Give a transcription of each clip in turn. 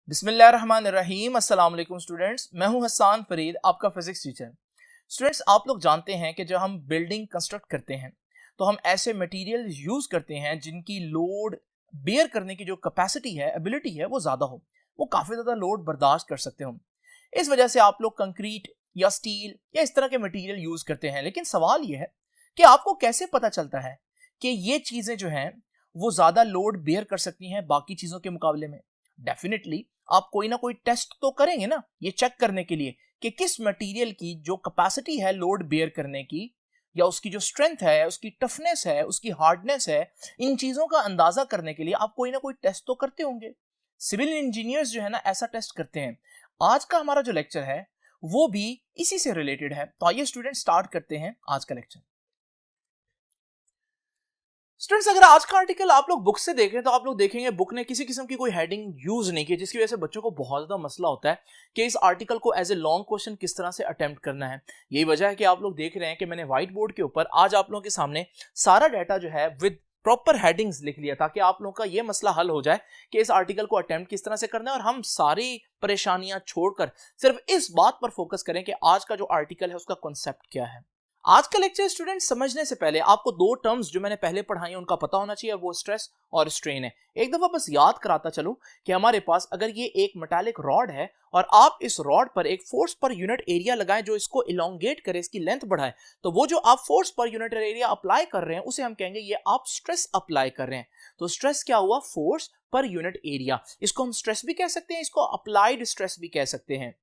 बिस्मिल्लाहिर्रहमानिर्रहीम। अस्सलाम वालेकुम स्टूडेंट्स, मैं हूं हसन फरीद, आपका फिजिक्स टीचर। स्टूडेंट्स, आप लोग जानते हैं कि जब हम बिल्डिंग कंस्ट्रक्ट करते हैं तो हम ऐसे मटेरियल यूज करते हैं जिनकी लोड बेयर करने की जो कैपेसिटी है, एबिलिटी है, वो ज्यादा हो, वो काफी ज्यादा लोड बर्दाश्त कर सकते हो। इस वजह से आप लोग कंक्रीट या स्टील या इस तरह के मटेरियल यूज करते हैं। लेकिन सवाल यह है कि आपको कैसे पता चलता है कि ये चीजें जो हैं वो ज्यादा लोड बेयर कर सकती हैं बाकी चीजों के मुकाबले में। डेफिनेटली आप कोई ना कोई टेस्ट तो करेंगे ना, ये चेक करने के लिए कि किस मटेरियल की जो कैपेसिटी है लोड बेयर करने की, या उसकी जो स्ट्रेंथ है, उसकी टफनेस है, उसकी हार्डनेस है, इन चीजों का अंदाजा करने के लिए आप कोई ना कोई टेस्ट तो करते होंगे। सिविल इंजीनियर्स जो है ना ऐसा टेस्ट करते हैं। आज का हमारा जो लेक्चर है वो भी इसी से रिलेटेड है। तो आइए स्टूडेंट स्टार्ट करते हैं आज का लेक्चर। स्टूडेंट्स, अगर आज का आर्टिकल आप लोग बुक से देख रहे हैं तो आप लोग देखेंगे बुक ने किसी किस्म की कोई हेडिंग यूज नहीं की, जिसकी वजह से बच्चों को बहुत ज्यादा मसला होता है कि इस आर्टिकल को एज ए लॉन्ग क्वेश्चन किस तरह से अटेम्प्ट करना है। यही वजह है कि आप लोग देख रहे हैं कि मैंने व्हाइट बोर्ड के ऊपर आज आप लोगों के सामने सारा डाटा जो है विद प्रॉपर हेडिंग्स लिख लिया, ताकि आप लोगों का ये मसला हल हो जाए कि इस आर्टिकल को अटेम्प्ट किस तरह से करना है, और हम सारी परेशानियां छोड़कर सिर्फ इस बात पर फोकस करें कि आज का जो आर्टिकल है उसका कॉन्सेप्ट क्या है। आज का लेक्चर स्टूडेंट समझने से पहले आपको दो टर्म्स जो मैंने पहले पढ़ाई हैं उनका पता होना चाहिए, वो स्ट्रेस और स्ट्रेन है। एक दफा बस याद कराता चलूं कि हमारे पास अगर ये एक मेटालिक रॉड है और आप इस रॉड पर एक फोर्स पर यूनिट एरिया लगाएं जो इसको इलोंगेट करे, इसकी लेंथ बढ़ाए, तो वो जो आप force per unit area apply कर रहे हैं उसे हम कहेंगे ये आप स्ट्रेस अप्लाई कर रहे हैं। तो स्ट्रेस क्या हुआ? Force per unit area. इसको हम स्ट्रेस भी कह सकते हैं, इसको अप्लाइड स्ट्रेस भी कह सकते हैं।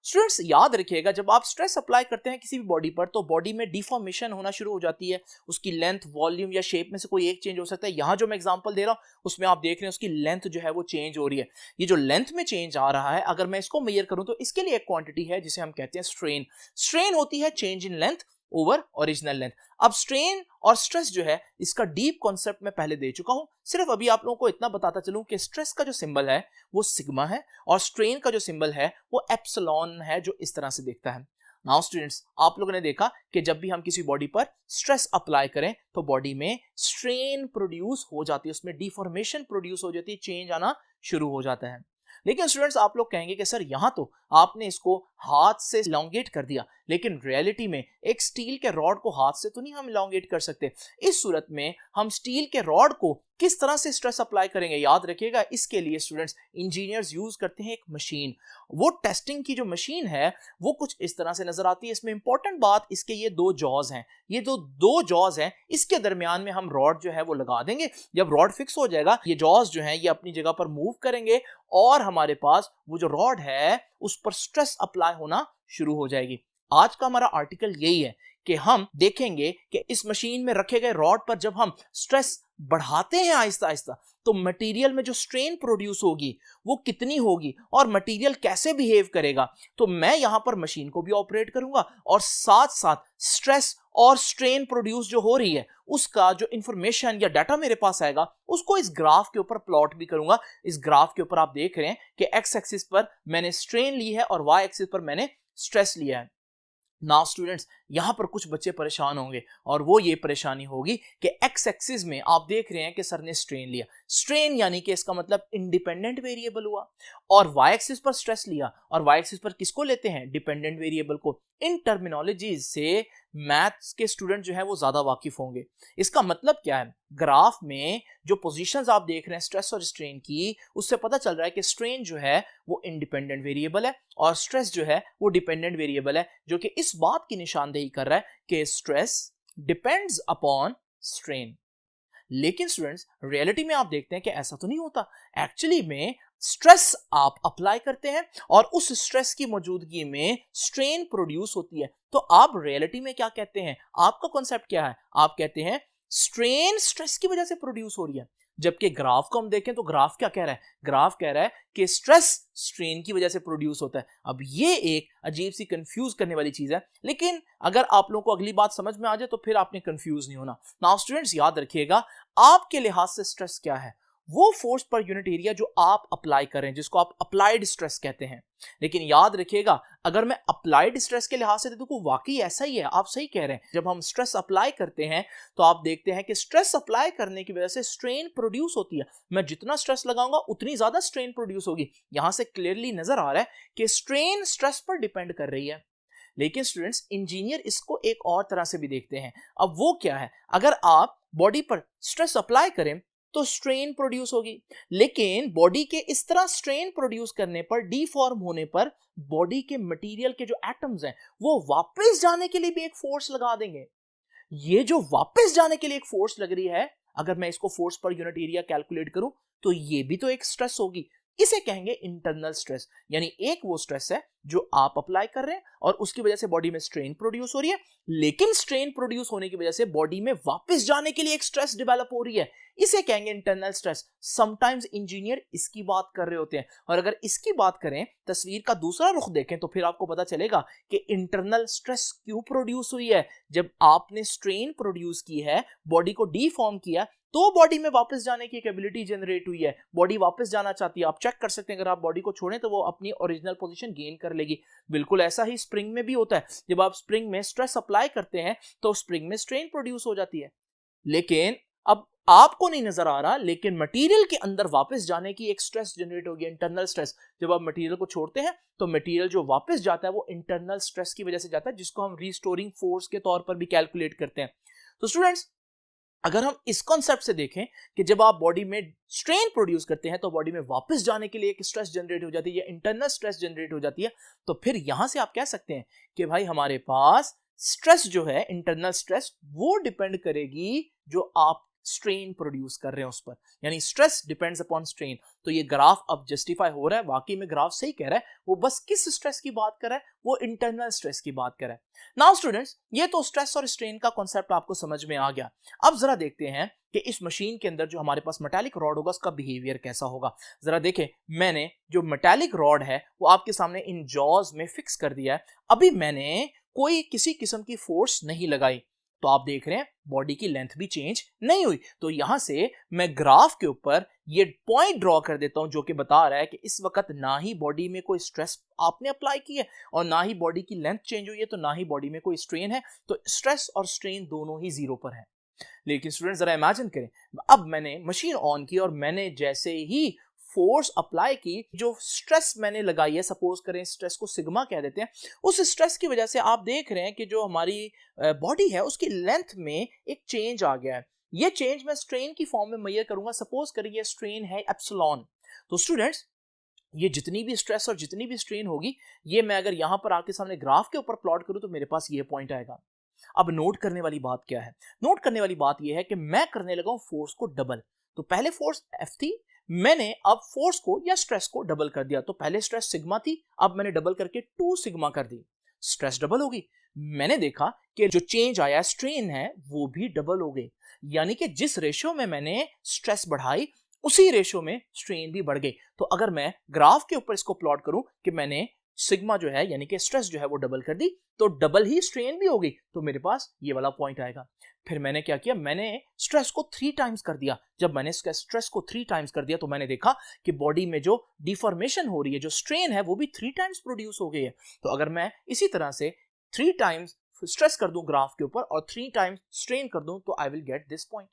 स्टूडेंट्स, याद रखिएगा जब आप स्ट्रेस अप्लाई करते हैं किसी भी बॉडी पर तो बॉडी में डिफॉर्मेशन होना शुरू हो जाती है। उसकी लेंथ, वॉल्यूम या शेप में से कोई एक चेंज हो सकता है। यहां जो मैं एग्जांपल दे रहा हूं उसमें आप देख रहे हैं उसकी लेंथ जो है वो चेंज हो रही है। ये जो लेंथ में चेंज आ रहा है, अगर मैं इसको मेजर करूं तो इसके लिए एक क्वांटिटी है जिसे हम कहते हैं स्ट्रेन। स्ट्रेन होती है change in length over original length. अब स्ट्रेन और स्ट्रेस जो है इसका डीप कॉन्सेप्ट मैं पहले दे चुका हूं, सिर्फ अभी आप लोगों को इतना बताता चलूं कि स्ट्रेस का जो सिंबल है वो सिग्मा है और स्ट्रेन का जो सिंबल है वो एप्सिलॉन है, जो इस तरह से दिखता है। नाउ स्टूडेंट्स, आप लोगों ने देखा कि जब भी हम किसी बॉडी पर स्ट्रेस अप्लाई करें तो बॉडी में स्ट्रेन प्रोड्यूस हो जाती है, उसमें डिफॉर्मेशन प्रोड्यूस हो जाती है, चेंज आना शुरू हो जाता है। लेकिन स्टूडेंट्स, आप लोग कहेंगे कि सर यहां तो आपने इसको हाथ से इलोंगेट कर दिया, लेकिन रियलिटी में एक स्टील के रॉड को हाथ से तो नहीं हम इलोंगेट कर सकते। इस सूरत में हम स्टील के रॉड को किस तरह से स्ट्रेस अप्लाई करेंगे? याद रखिएगा, इसके लिए स्टूडेंट्स इंजीनियर्स यूज करते हैं एक मशीन। वो टेस्टिंग की जो मशीन है वो कुछ इस तरह से नजर आती है। इसमें इंपॉर्टेंट बात, इसके ये दो जॉज हैं। ये जो दो जॉज हैं इसके दरमियान में हम रॉड जो है वो लगा देंगे। जब रॉड फिक्स हो जाएगा, ये जॉज जो है ये अपनी जगह पर मूव करेंगे और हमारे पास वो जो रॉड है उस पर स्ट्रेस अप्लाई होना शुरू हो जाएगी। आज का हमारा आर्टिकल यही है कि हम देखेंगे कि इस मशीन में रखे गए रॉड पर जब हम स्ट्रेस बढ़ाते हैं आहिस्ता आहिस्ता, तो मटेरियल में जो स्ट्रेन प्रोड्यूस होगी वो कितनी होगी और मटेरियल कैसे बिहेव करेगा। तो मैं यहां पर मशीन को भी ऑपरेट करूंगा और साथ साथ स्ट्रेस और स्ट्रेन प्रोड्यूस जो हो रही है उसका जो इंफॉर्मेशन या डाटा मेरे पास आएगा उसको इस ग्राफ के ऊपर प्लॉट भी करूंगा। इस ग्राफ के ऊपर आप देख रहे हैं कि एक्स एक्सिस पर मैंने स्ट्रेन ली है और वाई एक्सिस पर मैंने स्ट्रेस लिया है। नाउ स्टूडेंट्स, यहां पर कुछ बच्चे परेशान होंगे और वो ये परेशानी होगी कि एक्स एक्सिस में आप देख रहे हैं कि सर ने स्ट्रेन लिया। स्ट्रेन यानी कि इसका मतलब इंडिपेंडेंट वेरिएबल हुआ, और वाई एक्सिस पर स्ट्रेस लिया, और वाई एक्सिस पर किसको लेते हैं? डिपेंडेंट वेरिएबल को। इन टर्मिनोलॉजीज से मैथ्स के स्टूडेंट जो है वो ज्यादा वाकिफ होंगे। इसका मतलब क्या है? ग्राफ में जो पोजीशंस आप देख रहे हैं स्ट्रेस और स्ट्रेन की, उससे पता चल रहा है कि स्ट्रेन जो है वो इंडिपेंडेंट वेरिएबल है और स्ट्रेस जो है वो डिपेंडेंट वेरिएबल है, जो कि इस बात की निशानदेही कर रहा है कि स्ट्रेस डिपेंड्स अपॉन स्ट्रेन। लेकिन स्टूडेंट्स, रियलिटी में आप देखते हैं कि ऐसा तो नहीं होता। एक्चुअली में स्ट्रेस आप अप्लाई करते हैं और उस स्ट्रेस की मौजूदगी में स्ट्रेन प्रोड्यूस होती है। तो आप रियलिटी में क्या कहते हैं? आपका कॉन्सेप्ट क्या है? आप कहते हैं स्ट्रेन स्ट्रेस की वजह से प्रोड्यूस हो रही है। जबकि ग्राफ को हम देखें तो ग्राफ क्या कह रहा है? ग्राफ कह रहा है कि स्ट्रेस स्ट्रेन की वजह से प्रोड्यूस होता है। अब ये एक अजीब सी कंफ्यूज करने वाली चीज है, लेकिन अगर आप लोगों को अगली बात समझ में आ जाए तो फिर आपने कंफ्यूज नहीं होना। नाउ स्टूडेंट्स, याद रखिएगा आपके लिहाज से स्ट्रेस क्या है? वो फोर्स पर यूनिट एरिया जो आप अप्लाई करें, जिसको आप अप्लाइड स्ट्रेस कहते हैं। लेकिन याद रखिएगा, अगर मैं अप्लाइड स्ट्रेस के लिहाज से देखूं, वाकई ऐसा ही है, आप सही कह रहे हैं। जब हम स्ट्रेस अप्लाई करते हैं तो आप देखते हैं कि स्ट्रेस अप्लाई करने की वजह से स्ट्रेन प्रोड्यूस होती है। मैं जितना स्ट्रेस लगाऊंगा उतनी ज्यादा स्ट्रेन प्रोड्यूस होगी। यहां से क्लियरली नजर आ रहा है कि स्ट्रेन स्ट्रेस पर डिपेंड कर रही है। लेकिन स्टूडेंट्स, इंजीनियर इसको एक और तरह से भी देखते हैं। अब वो क्या है, अगर आप बॉडी पर स्ट्रेस अप्लाई करें तो स्ट्रेन प्रोड्यूस होगी, लेकिन बॉडी के इस तरह स्ट्रेन प्रोड्यूस करने पर, डीफॉर्म होने पर, बॉडी के मटेरियल के जो एटम्स हैं वो वापस जाने के लिए भी एक फोर्स लगा देंगे। ये जो वापस जाने के लिए एक फोर्स लग रही है, अगर मैं इसको force per unit area calculate करूं तो ये भी तो एक स्ट्रेस होगी। इसे कहेंगे इंटरनल स्ट्रेस। यानी एक वो स्ट्रेस है जो आप अप्लाई कर रहे हैं और उसकी वजह से बॉडी में स्ट्रेन प्रोड्यूस हो रही है, लेकिन स्ट्रेन प्रोड्यूस होने की वजह से बॉडी में वापस जाने के लिए एक स्ट्रेस डेवलप हो रही है। इसे कहेंगे इंटरनल स्ट्रेस। समटाइम्स इंजीनियर इसकी बात कर रहे होते हैं, और अगर इसकी बात करें, तस्वीर का दूसरा रुख देखें, तो फिर आपको पता चलेगा कि इंटरनल स्ट्रेस क्यों प्रोड्यूस हुई है। जब आपने स्ट्रेन प्रोड्यूस की है, बॉडी को डीफॉर्म किया, तो बॉडी में वापस जाने की एक एबिलिटी जनरेट हुई है। बॉडी वापस जाना चाहती है। आप चेक कर सकते हैं, अगर आप बॉडी को छोड़ें तो वो अपनी ओरिजिनल पोजीशन गेन कर लेगी। बिल्कुल ऐसा ही स्प्रिंग में भी होता है। जब आप स्प्रिंग में स्ट्रेस अप्लाई करते हैं तो स्प्रिंग में स्ट्रेन प्रोड्यूस हो जाती है, लेकिन अब आपको नहीं नजर आ रहा, लेकिन मटेरियल के अंदर वापस जाने की एक स्ट्रेस जनरेट होगी, इंटरनल स्ट्रेस। जब आप मटेरियल को छोड़ते हैं तो मटेरियल जो वापस जाता है वो इंटरनल स्ट्रेस की वजह से जाता है, जिसको हम रीस्टोरिंग फोर्स के तौर पर भी कैलकुलेट करते हैं। तो स्टूडेंट्स, अगर हम इस कॉन्सेप्ट से देखें कि जब आप बॉडी में स्ट्रेन प्रोड्यूस करते हैं तो बॉडी में वापस जाने के लिए एक स्ट्रेस जनरेट हो जाती है, या इंटरनल स्ट्रेस जनरेट हो जाती है, तो फिर यहां से आप कह सकते हैं कि भाई हमारे पास स्ट्रेस जो है, इंटरनल स्ट्रेस, वो डिपेंड करेगी जो आप स्ट्रेन प्रोड्यूस कर रहे हैं उस पर। यानी स्ट्रेस डिपेंड्स अपॉन स्ट्रेन। तो ये ग्राफ अब जस्टिफाई हो रहा है, वाकई में ग्राफ सही कह रहा है। वो बस किस स्ट्रेस की बात कर रहा है, वो इंटरनल स्ट्रेस की बात कर रहा है। नाउ स्टूडेंट्स, ये तो स्ट्रेस और स्ट्रेन का कॉन्सेप्ट आपको समझ में आ गया। अब जरा देखते हैं कि इस मशीन के अंदर जो हमारे पास मेटालिक रॉड होगा उसका बिहेवियर कैसा होगा। जरा देखें, मैंने जो मेटालिक रॉड है वो आपके सामने इन जॉज में फिक्स कर दिया है। अभी मैंने कोई किसी किस्म की फोर्स नहीं लगाई, तो आप देख रहे हैं बॉडी की लेंथ भी चेंज नहीं हुई। तो यहां से मैं ग्राफ के ऊपर ये पॉइंट ड्रॉ कर देता हूं जो कि बता रहा है कि इस वक्त ना ही बॉडी में कोई स्ट्रेस आपने अप्लाई की है और ना ही बॉडी की लेंथ चेंज हुई है, तो ना ही बॉडी में कोई स्ट्रेन है। तो स्ट्रेस और स्ट्रेन दोनों ही जीरो पर है। लेकिन स्टूडेंट जरा इमेजिन करें, अब मैंने मशीन ऑन की और मैंने जैसे ही फोर्स अप्लाई की, जो स्ट्रेस मैंने लगाई है, सपोज करें स्ट्रेस को सिग्मा कह देते हैं, उस स्ट्रेस की वजह से आप देख रहे हैं कि जो हमारी बॉडी है उसकी लेंथ में एक चेंज आ गया है। ये चेंज मैं स्ट्रेन की फॉर्म में मेजर करूंगा। सपोज करें ये स्ट्रेन है एप्सिलॉन। तो स्टूडेंट्स, ये जितनी भी स्ट्रेस और जितनी भी स्ट्रेन होगी, ये मैं अगर यहां पर आपके सामने ग्राफ के ऊपर प्लॉट करूं तो मेरे पास ये पॉइंट आएगा। अब नोट करने वाली बात क्या है? नोट करने वाली बात यह है कि मैं करने लगा हूं फोर्स को डबल। तो पहले फोर्स F थी, मैंने अब फोर्स को या स्ट्रेस को डबल कर दिया। तो पहले स्ट्रेस सिग्मा थी, अब मैंने डबल करके 2 सिग्मा कर दी। स्ट्रेस डबल होगी। मैंने देखा कि जो चेंज आया, स्ट्रेन है, वो भी डबल हो गई। यानी कि जिस रेशियो में मैंने स्ट्रेस बढ़ाई उसी रेशियो में स्ट्रेन भी बढ़ गई। तो अगर मैं ग्राफ के ऊपर इसको प्लॉट करूं कि मैंने सिग्मा जो है यानी कि स्ट्रेस जो है वो डबल कर दी, तो डबल ही स्ट्रेन भी हो गई, तो मेरे पास ये वाला पॉइंट आएगा। फिर मैंने क्या किया, मैंने स्ट्रेस को 3 टाइम्स कर दिया। जब मैंने स्ट्रेस को 3 टाइम्स कर दिया तो मैंने देखा कि बॉडी में जो डिफॉर्मेशन हो रही है, जो स्ट्रेन है, वो भी 3 टाइम्स प्रोड्यूस हो गई है। तो अगर मैं इसी तरह से 3 टाइम्स स्ट्रेस कर दूं ग्राफ के ऊपर और 3 टाइम्स स्ट्रेन कर दूं, तो I will get this point.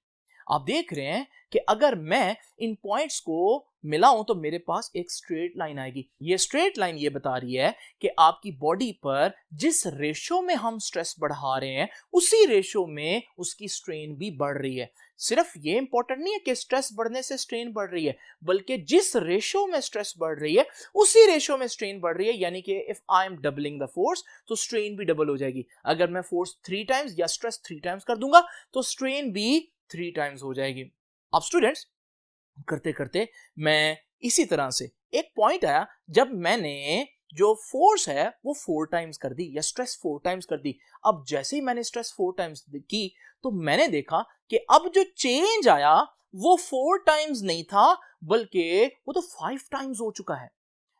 आप देख रहे हैं कि अगर मैं इन पॉइंट्स को मिलाऊं तो मेरे पास एक स्ट्रेट लाइन आएगी। ये स्ट्रेट लाइन ये बता रही है कि आपकी बॉडी पर जिस रेशियो में हम स्ट्रेस बढ़ा रहे हैं उसी रेशियो में उसकी स्ट्रेन भी बढ़ रही है। सिर्फ ये इंपॉर्टेंट नहीं है कि स्ट्रेस बढ़ने से स्ट्रेन बढ़ रही है, बल्कि जिस रेशियो में स्ट्रेस बढ़ रही है उसी रेशियो में स्ट्रेन बढ़ रही है। यानी कि if I am doubling the force तो स्ट्रेन भी डबल हो जाएगी। अगर मैं फोर्स 3 टाइम्स या स्ट्रेस 3 टाइम्स कर दूंगा तो स्ट्रेन भी 3 टाइम्स हो जाएगी। अब स्टूडेंट्स, करते करते मैं इसी तरह से एक पॉइंट आया जब मैंने जो फोर्स है वो 4 टाइम्स कर दी या स्ट्रेस 4 टाइम्स कर दी। अब जैसे ही मैंने स्ट्रेस 4 टाइम्स की तो मैंने देखा कि अब जो चेंज आया वो 4 टाइम्स नहीं था, बल्कि वो तो 5 टाइम्स हो चुका है।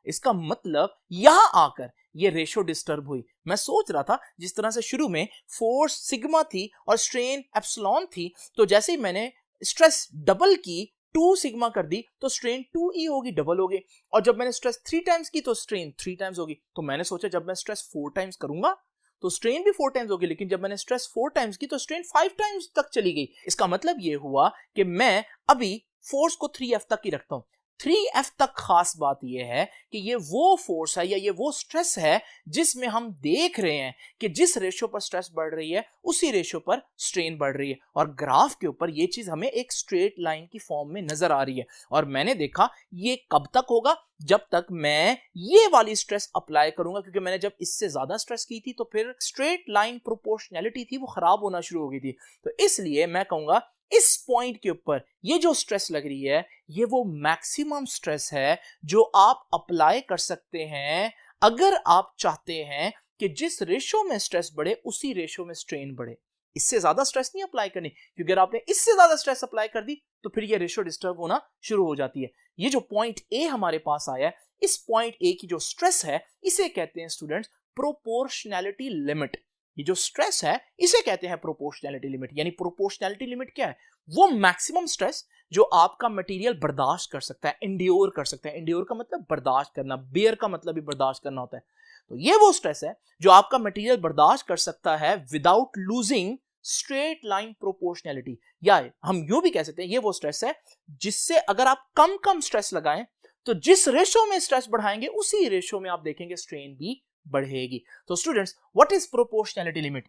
इसका मतलब यहां आकर ये रेशो डिस्टर्ब हुई। मैं सोच रहा था जिस तरह से शुरू में फोर्स सिग्मा थी और स्ट्रेन एप्सिलॉन थी, तो जैसे ही मैंने स्ट्रेस डबल की 2 सिग्मा कर दी तो स्ट्रेन 2e होगी, डबल होगी। और जब मैंने स्ट्रेस 3 टाइम्स की तो स्ट्रेन 3 टाइम्स होगी। तो मैंने सोचा जब मैं स्ट्रेस 4 टाइम्स करूंगा तो स्ट्रेन भी 4 टाइम्स होगी, लेकिन जब मैंने स्ट्रेस 4 टाइम्स की तो स्ट्रेन 5 टाइम्स तक चली गई। इसका मतलब ये हुआ कि मैं अभी फोर्स को 3F तक ही रखता हूं। 3F तक खास बात यह है कि ये वो फोर्स है या ये वो स्ट्रेस है जिसमें हम देख रहे हैं कि जिस रेशियो पर स्ट्रेस बढ़ रही है उसी रेशियो पर स्ट्रेन बढ़ रही है। और ग्राफ के ऊपर ये चीज हमें एक स्ट्रेट लाइन की फॉर्म में नजर आ रही है। और मैंने देखा ये कब तक होगा, जब तक मैं ये वाली स्ट्रेस अप्लाई करूंगा, क्योंकि मैंने जब इससे ज्यादा स्ट्रेस की थी तो फिर स्ट्रेट लाइन प्रोपोर्शनैलिटी थी वो खराब होना शुरू हो गई थी। तो इसलिए मैं कहूंगा इस पॉइंट के ऊपर ये जो स्ट्रेस लग रही है ये वो मैक्सिमम स्ट्रेस है जो आप अप्लाई कर सकते हैं अगर आप चाहते हैं कि जिस रेशो में स्ट्रेस बढ़े उसी रेशो में स्ट्रेन बढ़े। इससे ज्यादा स्ट्रेस नहीं अप्लाई करनी, क्योंकि अगर आपने इससे ज्यादा स्ट्रेस अप्लाई कर दी तो फिर ये रेशो डिस्टर्ब होना शुरू हो जाती है। ये जो पॉइंट ए हमारे पास आया है, इस पॉइंट ए की जो स्ट्रेस है इसे कहते हैं स्टूडेंट्स प्रोपोर्शनैलिटी लिमिट। ये जो स्ट्रेस है इसे कहते हैं प्रोपोर्शनैलिटी लिमिट। यानी प्रोपोर्शनैलिटी लिमिट क्या है? वो मैक्सिमम स्ट्रेस जो आपका मटेरियल बर्दाश्त कर सकता है, इंड्योर कर सकता है। इंड्योर का मतलब बर्दाश्त करना, बेयर का मतलब भी बर्दाश्त करना होता है। तो ये वो स्ट्रेस है जो आपका मटेरियल बर्दाश्त कर सकता है without losing straight line proportionality. या हम यूं भी कह सकते हैं ये वो स्ट्रेस है जिससे अगर आप कम कम स्ट्रेस लगाएं तो जिस रेशो में स्ट्रेस बढ़ाएंगे उसी रेशो में आप देखेंगे स्ट्रेन भी बढ़ेगी। तो students, what is proportionality limit?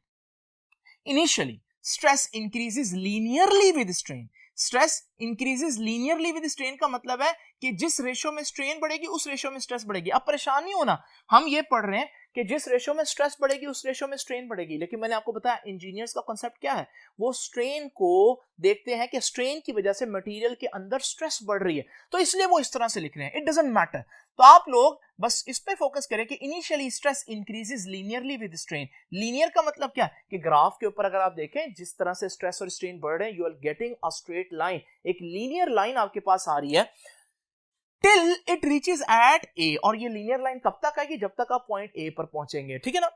Initially stress increases linearly with strain. Stress increases linearly with strain का मतलब है कि जिस रेशो में स्ट्रेन बढ़ेगी उस रेशो में स्ट्रेस बढ़ेगी। अब परेशान नहीं होना, हम ये पढ़ रहे हैं कि जिस रेशो में स्ट्रेस बढ़ेगी उस रेशो में स्ट्रेन बढ़ेगी, लेकिन मैंने आपको बताया इंजीनियर्स का कांसेप्ट क्या है, वो स्ट्रेन को देखते हैं कि स्ट्रेन की वजह से मटेरियल के अंदर स्ट्रेस बढ़ रही है, तो इसलिए वो इस तरह से लिख रहे हैं। It doesn't matter. तो आप लोग बस इस पे फोकस करें कि initially stress increases linearly with strain. Linear का मतलब क्या है कि ग्राफ के ऊपर अगर आप देखें जिस तरह से स्ट्रेस और स्ट्रेन बढ़ रहे हैं, you are getting a straight line, एक लीनियर लाइन आपके पास आ रही है till it reaches at A. और ये लीनियर लाइन कब तक आएगी? जब तक आप पॉइंट ए पर पहुंचेंगे, ठीक है ना,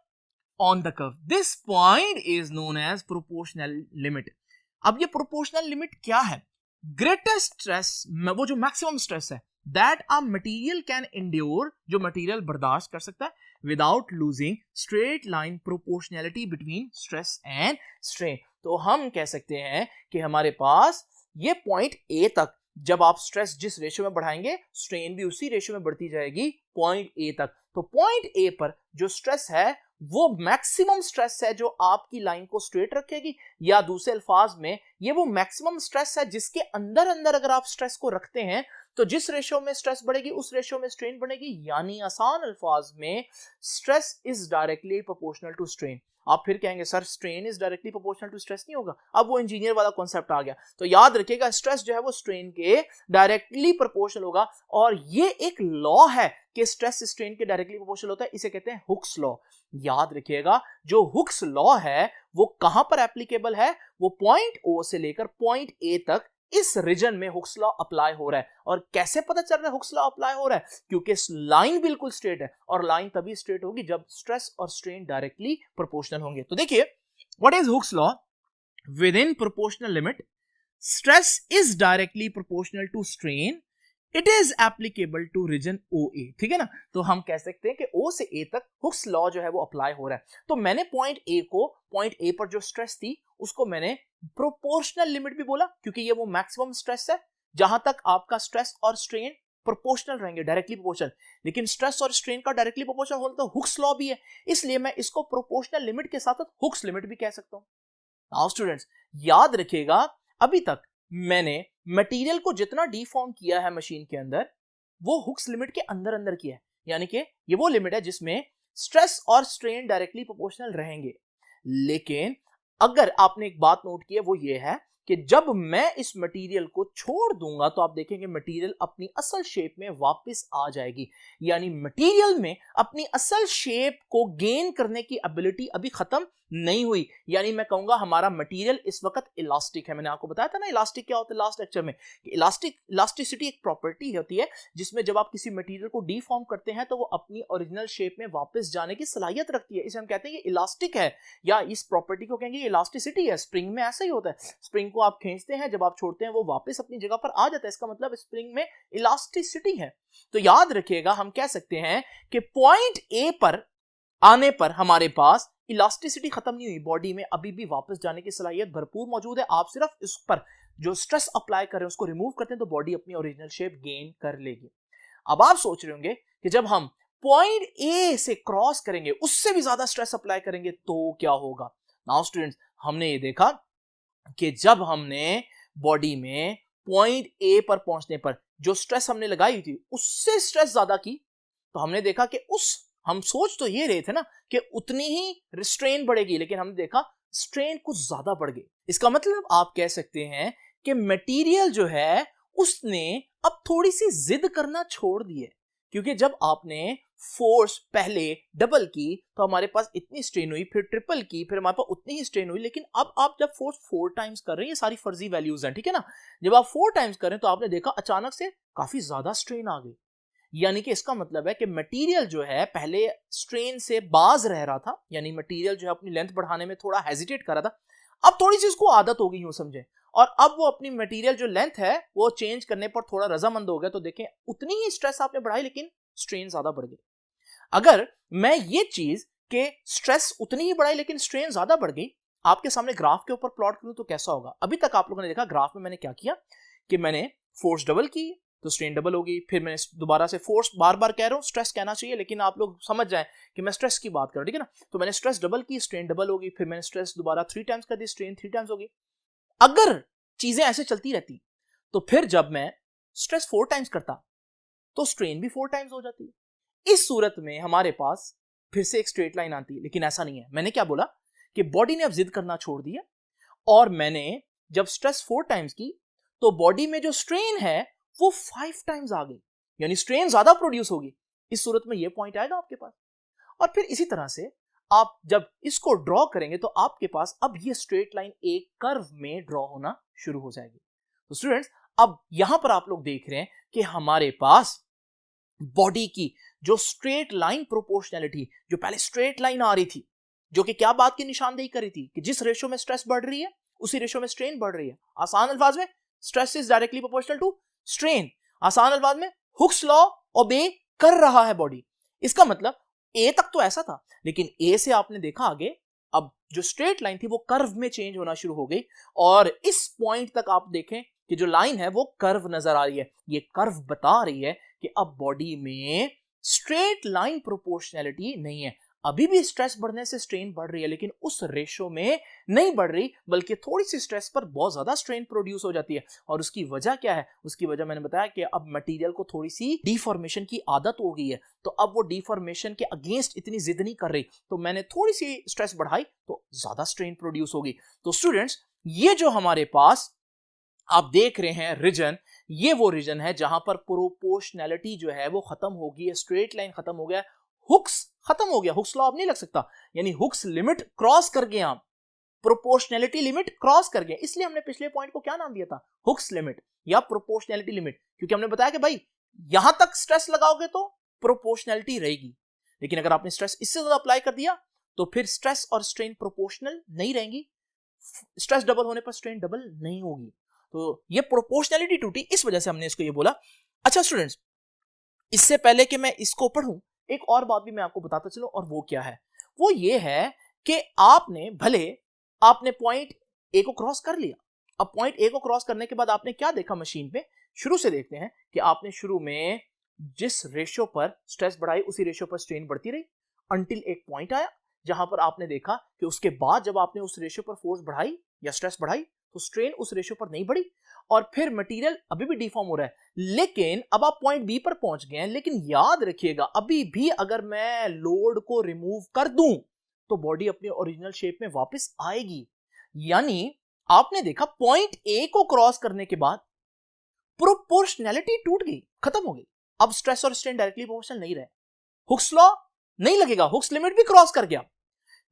on the curve. This point is known as proportional limit. अब ये प्रोपोर्शनल लिमिट क्या है? ग्रेटेस्ट स्ट्रेस, वो जो मैक्सिमम स्ट्रेस है that a material can endure, जो मटेरियल बर्दाश्त कर सकता है without losing straight line proportionality between stress and strain। तो हम कह सकते हैं कि हमारे पास ये पॉइंट ए तक जब आप स्ट्रेस जिस रेशियो में बढ़ाएंगे स्ट्रेन भी उसी रेशियो में बढ़ती जाएगी पॉइंट ए तक। तो पॉइंट ए पर जो स्ट्रेस है वो मैक्सिमम स्ट्रेस है जो आपकी लाइन को स्ट्रेट रखेगी, या दूसरे अल्फाज में ये वो मैक्सिमम स्ट्रेस है जिसके अंदर अंदर अगर आप स्ट्रेस को रखते हैं तो जिस रेशियो में स्ट्रेस बढ़ेगी उस रेशियो में स्ट्रेन बढ़ेगी। यानी आसान अल्फाज में stress is directly proportional to strain. आप फिर कहेंगे sir strain is directly proportional to stress नहीं होगा, अब वो इंजीनियर वाला कॉन्सेप्ट आ गया। तो याद रखिएगा स्ट्रेस जो है वो स्ट्रेन के डायरेक्टली प्रोपोर्शनल होगा, और ये एक लॉ है कि स्ट्रेस स्ट्रेन के डायरेक्टली प्रोपोर्शनल होता है, इसे कहते हैं हुक्स लॉ। याद रखिएगा जो हुक्स लॉ है वो कहां पर एप्लीकेबल है? वो पॉइंट ओ से लेकर पॉइंट ए तक इस रीजन में हुक्स लॉ अप्लाई हो रहा है। और कैसे पता चल रहा है हुक्स लॉ अप्लाई हो रहा है? क्योंकि लाइन बिल्कुल स्ट्रेट है, और लाइन तभी स्ट्रेट होगी जब स्ट्रेस और स्ट्रेन डायरेक्टली प्रोपोर्शनल होंगे। तो देखिए what is Hooke's law? Within proportional limit stress is directly proportional to strain, it is applicable to region O A. ठीक है ना, तो हम कह सकते हैं कि ओ से ए तक हुक्स लॉ जो है वो अप्लाई हो रहा है। तो मैंने पॉइंट ए पर जो स्ट्रेस थी उसको मैंने प्रोपोर्शनल लिमिट भी बोला, क्योंकि ये वो मैक्सिमम स्ट्रेस है जहां तक आपका स्ट्रेस और स्ट्रेन प्रोपोर्शनल रहेंगे, डायरेक्टली प्रोपोर्शनल। लेकिन स्ट्रेस और स्ट्रेन का डायरेक्टली प्रोपोर्शनल होना तो हुक्स लॉ भी है, इसलिए मैं इसको प्रोपोर्शनल लिमिट के साथ हुक्स लिमिट भी कह सकता हूं। नाउ स्टूडेंट्स याद रखिएगा, अभी तक मैंने मटेरियल को जितना डिफॉर्म किया है मशीन के अंदर वो हुक्स लिमिट के अंदर अंदर किया है, यानी कि ये वो लिमिट है जिसमें स्ट्रेस और स्ट्रेन डायरेक्टली प्रोपोर्शनल रहेंगे। लेकिन अगर आपने एक बात नोट की है वो ये है कि जब मैं इस मटेरियल को छोड़ दूंगा तो आप देखेंगे मटेरियल अपनी असल शेप में वापस आ जाएगी। यानी मटेरियल में अपनी असल शेप को गेन करने की एबिलिटी अभी खत्म नहीं हुई। यानी मैं कहूंगा हमारा मटेरियल इस वक्त इलास्टिक है। मैंने आपको बताया था ना इलास्टिक क्या होता है लास्ट लेक्चर में, कि इलास्टिसिटी एक प्रॉपर्टी होती है जिसमें जब आप किसी मटेरियल को डीफॉर्म करते हैं तो वो अपनी ओरिजिनल शेप में वापस जाने की सलाहियत रखती है। इसे हम कहते हैं ये इलास्टिक है, या इस प्रॉपर्टी को कहेंगे इलास्टिसिटी है। स्प्रिंग में ऐसा ही होता है, स्प्रिंग को आप खींचते हैं, जब आप छोड़ते हैं वो वापस अपनी जगह पर आ जाता है। इसका मतलब स्प्रिंग में इलास्टिसिटी है। तो याद रखिएगा हम कह सकते हैं कि पॉइंट ए पर आने पर हमारे पास इलास्टिसिटी खत्म नहीं हुई, बॉडी में अभी भी वापस जाने की सलाहियत भरपूर मौजूद है। आप सिर्फ इस पर जो स्ट्रेस अप्लाई कर रहे हैं उसको रिमूव करते हैं तो बॉडी अपनी ओरिजिनल शेप गेन कर लेगी। अब आप सोच रहे होंगे कि जब हम पॉइंट ए से क्रॉस करेंगे, उससे भी ज्यादा स्ट्रेस अप्लाई करेंगे तो क्या होगा। नाउ स्टूडेंट्स, हमने ये देखा कि जब हमने बॉडी में पॉइंट ए पर पहुंचने पर जो स्ट्रेस हमने लगाई थी उससे स्ट्रेस ज्यादा की, तो हमने देखा कि हम सोच तो ये रहे थे ना कि उतनी ही स्ट्रेन बढ़ेगी, लेकिन हमने देखा स्ट्रेन कुछ ज्यादा बढ़ गई। इसका मतलब आप कह सकते हैं कि मटेरियल जो है उसने अब थोड़ी सी जिद करना छोड़ दी है, क्योंकि जब आपने फोर्स पहले डबल की तो हमारे पास इतनी स्ट्रेन हुई, फिर ट्रिपल की, फिर हमारे पास उतनी ही स्ट्रेन हुई, लेकिन अब आप जब फोर्स 4 टाइम्स कर रहे हैं, ये सारी फर्जी वैल्यूज हैं, ठीक है ना। जब आप 4 टाइम्स कर रहे हैं तो आपने देखा अचानक से काफी ज्यादा स्ट्रेन आ गई। यानी कि इसका मतलब है कि मटेरियल जो है पहले स्ट्रेन से बाज रह रहा था, यानी मटेरियल जो है अपनी लेंथ बढ़ाने में थोड़ा हेजिटेट कर रहा था, अब थोड़ी सी उसको आदत हो गई यूं समझे, और अब वो अपनी मटेरियल जो लेंथ है वो चेंज करने पर थोड़ा रजामंद हो गया। तो देखें उतनी ही स्ट्रेस आपने बढ़ाई लेकिन स्ट्रेन ज्यादा बढ़ गई। अगर मैं ये चीज के स्ट्रेस उतनी ही बढ़ाई लेकिन स्ट्रेन ज्यादा बढ़ गई आपके सामने ग्राफ के ऊपर प्लॉट करूं तो कैसा होगा। अभी तक आप लोगों ने देखा ग्राफ में मैंने क्या किया कि मैंने फोर्स डबल की तो स्ट्रेन डबल होगी, फिर मैंने दोबारा से फोर्स, बार बार कह रहा हूं स्ट्रेस कहना चाहिए लेकिन आप लोग समझ जाएं कि मैं स्ट्रेस की बात कर रहा हूं, ठीक है ना। तो मैंने स्ट्रेस डबल की, स्ट्रेन डबल होगी, फिर मैंने स्ट्रेस दोबारा 3 टाइम्स कर दी, स्ट्रेन 3 टाइम्स होगी। अगर चीजें ऐसे चलती रहती तो फिर जब मैं स्ट्रेस 4 टाइम्स करता तो स्ट्रेन भी 4 टाइम्स हो जाती है। इस सूरत में हमारे पास फिर से एक स्ट्रेट लाइन आती है, लेकिन ऐसा नहीं है। मैंने क्या बोला कि बॉडी ने अब जिद करना छोड़ दिया, और मैंने जब स्ट्रेस 4 टाइम्स की तो बॉडी में जो स्ट्रेन है वो 5 टाइम्स आ गई, यानी स्ट्रेन ज्यादा प्रोड्यूस होगी। इस सूरत में ये पॉइंट आएगा आपके पास। और फिर इसी तरह से आप जब इसको ड्रॉ करेंगे तो आपके पास अब ये स्ट्रेट लाइन एक कर्व में ड्रॉ होना शुरू हो जाएगी। तो स्टूडेंट्स, अब यहां पर आप लोग देख रहे हैं कि हमारे पास बॉडी की जो स्ट्रेट लाइन प्रोपोर्शनैलिटी, जो पहले स्ट्रेट लाइन आ रही थी, जो कि क्या बात की निशानदेही कर रही थी कि जिस रेशो में स्ट्रेस बढ़ रही है उसी रेशो में स्ट्रेन बढ़ रही है। आसान अल्फाज में stress is directly proportional to strain. आसान अल्फाज में हुक्स लॉ ओबे कर रहा है बॉडी। इसका मतलब ए तक तो ऐसा था, लेकिन ए से आपने देखा आगे अब जो स्ट्रेट लाइन थी वो कर्व में चेंज होना शुरू हो गई, और इस पॉइंट तक आप देखें कि जो लाइन है वो कर्व नजर आ रही है। ये कर्व बता रही है कि अब बॉडी में स्ट्रेट लाइन प्रोपोर्शनैलिटी नहीं है। अभी भी स्ट्रेस बढ़ने से स्ट्रेन बढ़ रही है, लेकिन उस रेशो में नहीं बढ़ रही, बल्कि थोड़ी सी स्ट्रेस पर बहुत ज्यादा स्ट्रेन प्रोड्यूस हो जाती है। और उसकी वजह क्या है? उसकी वजह मैंने बताया कि अब मटेरियल को थोड़ी सी डिफॉर्मेशन की आदत हो गई है, तो अब वो डिफॉर्मेशन के अगेंस्ट इतनी जिद नहीं कर रही, तो मैंने थोड़ी सी स्ट्रेस बढ़ाई तो ज्यादा स्ट्रेन प्रोड्यूस होगी। तो स्टूडेंट्स, ये जो हमारे पास आप देख रहे हैं रीजन, ये वो रीजन है जहां पर प्रोपोर्शनैलिटी जो है वो खत्म हो गई है, स्ट्रेट लाइन खत्म हो गया, हुक्स खत्म हो गया, हुक्स लॉ अब नहीं लग सकता, यानी हुक्स लिमिट क्रॉस कर गए आप, प्रोपोर्शनैलिटी लिमिट क्रॉस कर गए। इसलिए हमने पिछले पॉइंट को क्या नाम दिया था? हुक्स लिमिट या प्रोपोर्शनैलिटी लिमिट, क्योंकि हमने बताया कि भाई यहां तक स्ट्रेस लगाओगे तो प्रोपोर्शनैलिटी रहेगी, लेकिन अगर आपने स्ट्रेस इससे ज्यादा अप्लाई कर दिया तो फिर स्ट्रेस और स्ट्रेन प्रोपोर्शनल नहीं रहेंगी, स्ट्रेस डबल होने पर स्ट्रेन डबल नहीं होगी। तो ये प्रोपोर्शनैलिटी टूटी, इस वजह से हमने इसको ये बोला। अच्छा स्टूडेंट्स, इससे पहले कि मैं इसको पढ़ूं एक और बात भी मैं आपको बताता चलूं, और वो क्या है? वो ये है कि आपने पॉइंट ए को क्रॉस कर लिया। अब पॉइंट ए को क्रॉस करने के बाद आपने क्या देखा मशीन पे? शुरू से देखते हैं कि आपने शुरू में जिस रेशियो पर स्ट्रेस बढ़ाई उसी रेशियो पर स्ट्रेन बढ़ती रही, अंटिल एक पॉइंट आया जहां पर आपने देखा कि उसके बाद जब आपने उस रेशियो पर फोर्स बढ़ाई या स्ट्रेस बढ़ाई तो स्ट्रेन उस रेशियो पर नहीं बढ़ी, और फिर मटेरियल अभी भी डिफॉर्म हो रहा है। लेकिन अब आप पॉइंट बी पर पहुंच गए हैं, लेकिन याद रखिएगा अभी भी अगर मैं लोड को रिमूव कर दूं तो बॉडी अपनी ओरिजिनल शेप में वापस आएगी। यानी आपने देखा पॉइंट ए को क्रॉस करने के बाद प्रोपोर्शनैलिटी टूट गई, खत्म हो गई। अब स्ट्रेस और स्ट्रेन डायरेक्टली प्रोपोर्शनल नहीं रहे, हुक्स लॉ नहीं लगेगा, हुक्स लिमिट भी क्रॉस कर गया।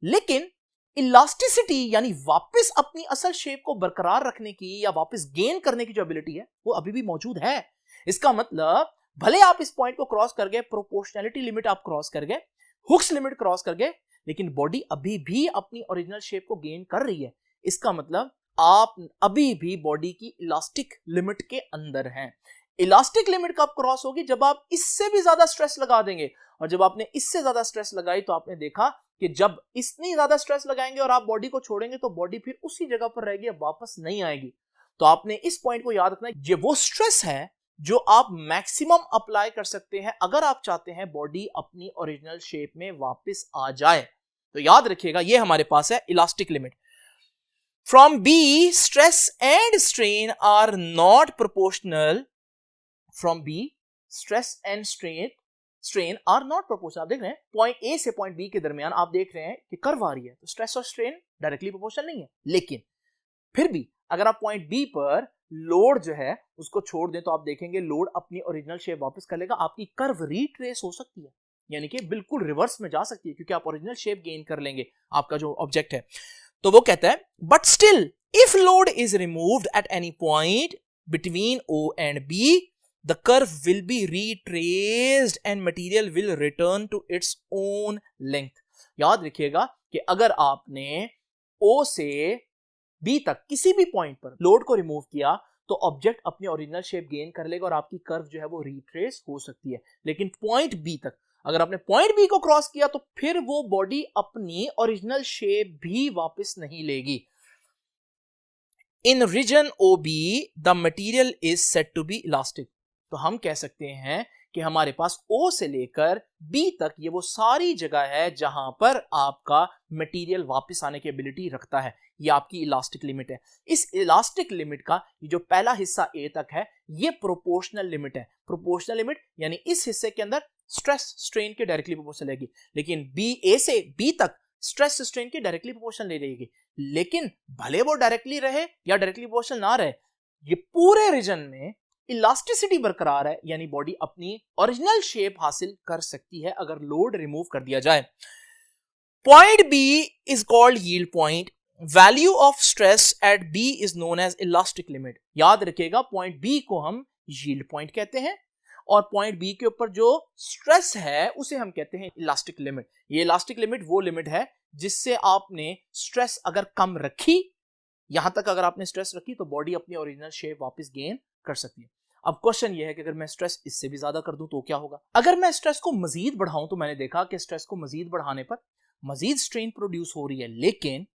लेकिन इलास्टिसिटी यानी वापस अपनी असल शेप को बरकरार रखने की या वापस गेन करने की जो एबिलिटी है वो अभी भी मौजूद है। इसका मतलब भले आप इस पॉइंट को क्रॉस कर गए, प्रोपोर्शनैलिटी लिमिट आप क्रॉस कर गए, हुक्स लिमिट क्रॉस कर गए, लेकिन बॉडी अभी भी अपनी ओरिजिनल शेप को गेन कर रही है। इसका मतलब आप अभी भी बॉडी की इलास्टिक लिमिट के अंदर हैं। इलास्टिक लिमिट कब क्रॉस होगी? जब आप इससे भी ज्यादा स्ट्रेस लगा देंगे, और जब आपने इससे ज्यादा स्ट्रेस लगाई तो आपने देखा कि जब इतनी ज्यादा स्ट्रेस लगाएंगे और आप बॉडी को छोड़ेंगे तो बॉडी फिर उसी जगह पर रहेगी, अब वापस नहीं आएगी। तो आपने इस पॉइंट को याद रखना है, ये वो स्ट्रेस है जो आप मैक्सिमम अप्लाई कर सकते हैं अगर आप चाहते हैं बॉडी अपनी ओरिजिनल शेप में वापस आ जाए। तो याद रखिएगा ये हमारे पास है elastic limit. From B stress and strain are not proportional. From B stress and strain are not proportional. आप देख रहे हैं पॉइंट ए से पॉइंट बी के दरमियान आप देख रहे हैं कि कर्व आ रही है, तो स्ट्रेस और स्ट्रेन डायरेक्टली प्रोपोर्शनल नहीं है। लेकिन फिर भी अगर आप पॉइंट बी पर लोड जो है उसको छोड़ दें तो आप देखेंगे लोड अपनी ओरिजिनल शेप वापस कर लेगा, आपकी कर्व रिट्रेस हो सकती है, यानी कि बिल्कुल रिवर्स में जा सकती है, क्योंकि आप ओरिजिनल शेप गेन कर लेंगे आपका जो ऑब्जेक्ट है। तो वो कहता है but still if load is removed at any point between O and B the curve will be retraced and material will return to its own length. याद रखिएगा कि अगर आपने ओ से बी तक किसी भी पॉइंट पर लोड को रिमूव किया तो ऑब्जेक्ट अपनी ओरिजिनल शेप गेन कर लेगा और आपकी कर्व जो है वो रिट्रेस हो सकती है। लेकिन पॉइंट बी तक अगर आपने पॉइंट बी को क्रॉस किया तो फिर वो बॉडी अपनी ओरिजिनल शेप भी वापस नहीं लेगी। In region O B the material is said to be elastic. तो हम कह सकते हैं कि हमारे पास O से लेकर B तक ये वो सारी जगह है जहां पर आपका मटेरियल वापस आने की एबिलिटी रखता है। ये आपकी इलास्टिक लिमिट है। इस इलास्टिक लिमिट का ये जो पहला हिस्सा A तक है ये प्रोपोर्शनल लिमिट है। प्रोपोर्शनल लिमिट यानी इस हिस्से के अंदर स्ट्रेस स्ट्रेन के डायरेक्टली प्रोपोर्शनल रहेगी, लेकिन A से B तक स्ट्रेस स्ट्रेन की डायरेक्टली प्रोपोर्शनल नहीं रहेगी। लेकिन भले वो डायरेक्टली रहे या डायरेक्टली प्रोपोर्शनल ना रहे, ये पूरे रीजन में इलास्टिसिटी बरकरार है, यानी बॉडी अपनी ओरिजिनल शेप हासिल कर सकती है अगर लोड रिमूव कर दिया जाए। Point B is called yield point. Value of stress at B is known as elastic limit. याद रखिएगा पॉइंट बी को हम यील्ड पॉइंट कहते हैं और पॉइंट बी के ऊपर जो स्ट्रेस है उसे हम कहते हैं इलास्टिक लिमिट। ये इलास्टिक लिमिट वो लिमिट है जिससे आपने स्ट्रेस अगर कम रखी, यहां तक अगर आपने स्ट्रेस रखी तो बॉडी अपनी ओरिजिनल शेप वापस गेन कर सकती है। अब क्वेश्चन ये है कि अगर मैं स्ट्रेस इससे भी ज्यादा कर दूं तो क्या होगा? अगर मैं स्ट्रेस को मजीद बढ़ाऊं तो मैंने देखा कि स्ट्रेस को मजीद बढ़ाने पर मजीद स्ट्रेन प्रोड्यूस हो रही है, लेकिन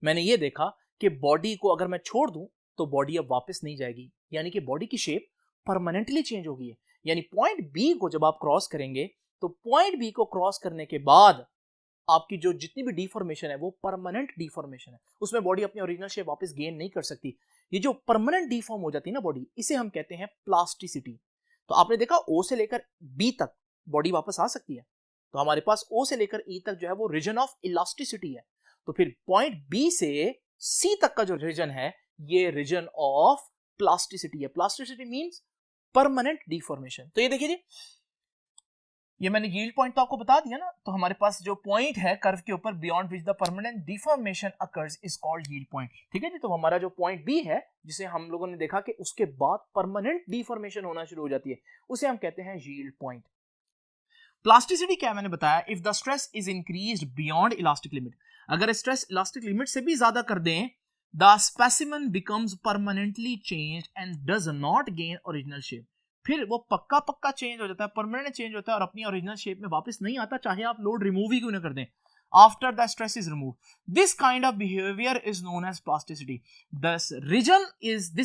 मैंने ये देखा कि बॉडी को अगर मैं छोड़ दूं तो बॉडी अब वापस नहीं जाएगी, यानी कि बॉडी की शेप परमानेंटली चेंज हो गई है। यानी पॉइंट बी को जब आप क्रॉस करेंगे तो पॉइंट बी को क्रॉस करने के बाद आपकी जो जितनी भी डिफॉर्मेशन है वो परमानेंट डिफॉर्मेशन है, उसमें बॉडी अपनी ओरिजिनल शेप वापस गेन नहीं कर सकती। ये जो परमानेंट डिफॉर्म हो जाती है ना बॉडी, इसे हम कहते हैं प्लास्टिसिटी। तो आपने देखा ओ से लेकर बी तक बॉडी वापस आ सकती है, तो हमारे पास ओ से लेकर ई तक जो है वो रीजन ऑफ इलास्टिसिटी है। तो फिर पॉइंट बी से सी तक का जो रीजन है ये रीजन ऑफ प्लास्टिसिटी है। Plasticity means permanent deformation. तो ये देखिए जी, ये मैंने यील्ड पॉइंट तो आपको बता दिया ना, तो हमारे पास जो पॉइंट है कर्व के ऊपर beyond which the permanent deformation occurs is called yield point. ठीक है जी, तो हमारा जो पॉइंट बी है जिसे हम लोगों ने देखा कि उसके बाद परमानेंट डिफॉर्मेशन होना शुरू हो जाती है, उसे हम कहते हैं यील्ड पॉइंट। प्लास्टिसिटी क्या मैंने बताया, if the stress is increased beyond elastic limit. अगर स्ट्रेस इलास्टिक लिमिट से भी ज्यादा कर दें, the specimen becomes permanently changed and does not gain original shape. फिर वो पक्का चेंज हो जाता है, परमानेंट चेंज होता है और अपनी ओरिजिनल शेप में वापस नहीं आता, चाहे आप लोड रिमूव ही क्यों ना कर दें। After the stress is remove, this kind of behaviour is known as plasticity. This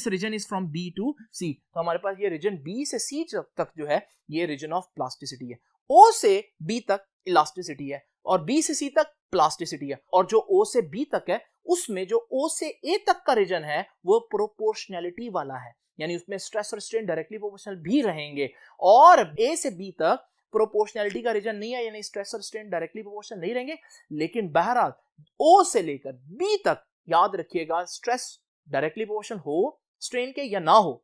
region is from B to C. तो हमारे पास ये रीजन बी से सी तक जो है ये रीजन ऑफ प्लास्टिसिटी है। ओ से बी तक इलास्टिसिटी है और बी से सी तक प्लास्टिसिटी है, और जो ओ से बी तक है उसमें जो ओ से ए तक का रीजन है वो प्रोपोर्शनैलिटी वाला है, यानी उसमें स्ट्रेस और स्ट्रेन डायरेक्टली प्रोपोर्शनल भी रहेंगे। और ए से बी तक प्रोपोर्शनैलिटी का रीजन नहीं है, यानी स्ट्रेस और स्ट्रेन डायरेक्टली प्रोपोर्शनल नहीं रहेंगे। लेकिन बहरहाल ओ से लेकर बी तक याद रखिएगा स्ट्रेस डायरेक्टली प्रोपोर्शनल हो स्ट्रेन के या ना हो,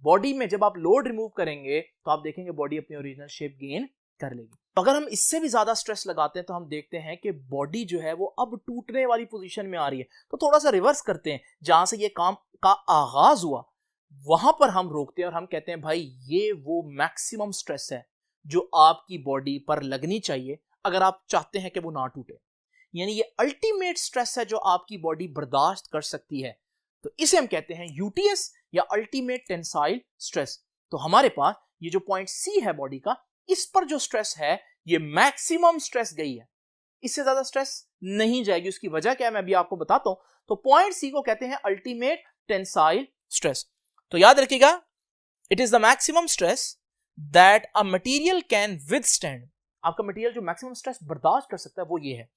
बॉडी में जब आप लोड रिमूव करेंगे तो आप देखेंगे बॉडी अपनी ओरिजिनल शेप गेन कर लेगी। तो अगर हम इससे भी ज्यादा स्ट्रेस लगाते हैं तो हम देखते हैं कि बॉडी जो है वो अब टूटने वाली पोजीशन में आ रही है। तो थोड़ा सा रिवर्स करते हैं, जहां से ये काम का आगाज हुआ वहां पर हम रोकते हैं और हम कहते हैं भाई ये वो मैक्सिमम स्ट्रेस है जो आपकी बॉडी पर लगनी चाहिए अगर आप चाहते हैं कि वो ना टूटे। यानी ये अल्टीमेट स्ट्रेस है जो आपकी बॉडी बर्दाश्त कर सकती है। तो इसे हम कहते हैं यूटीएस या अल्टीमेट टेंसाइल स्ट्रेस। तो हमारे पास ये जो पॉइंट सी है बॉडी का, इस पर जो स्ट्रेस है ये मैक्सिमम स्ट्रेस गई है, इससे ज्यादा स्ट्रेस नहीं जाएगी। उसकी वजह क्या है मैं अभी आपको बताता हूं। तो पॉइंट सी को कहते हैं अल्टीमेट टेंसाइल स्ट्रेस। तो याद रखिएगा, it is the maximum stress that a material can withstand. आपका मटेरियल जो मैक्सिमम स्ट्रेस बर्दाश्त कर सकता है वो ये है।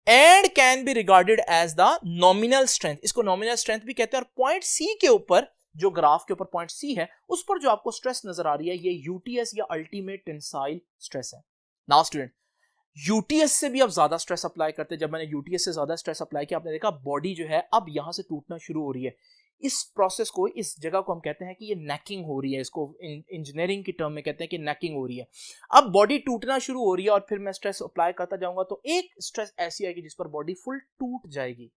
And can be regarded as the nominal strength, इसको नॉमिनल स्ट्रेंथ भी कहते हैं। और पॉइंट सी के ऊपर, जो ग्राफ के ऊपर पॉइंट सी है, उस पर जो आपको स्ट्रेस नजर आ रही है ये यूटीएस या अल्टीमेट टेंसाइल स्ट्रेस है। नाउ स्टूडेंट, यूटीएस से भी अब ज्यादा स्ट्रेस अप्लाई करते हैं। जब मैंने यूटीएस से ज्यादा स्ट्रेस अप्लाई किया, आपने देखा बॉडी जो है अब यहां से टूटना शुरू हो रही है। इस प्रोसेस को, इस जगह को हम कहते हैं कि ये नेकिंग हो रही है। इसको इंजीनियरिंग की टर्म में कहते हैं कि नेकिंग हो रही है। अब बॉडी टूटना शुरू हो रही है और फिर मैं स्ट्रेस अप्लाई करता जाऊंगा तो एक स्ट्रेस ऐसी आएगी जिस पर बॉडी फुल टूट जाएगी।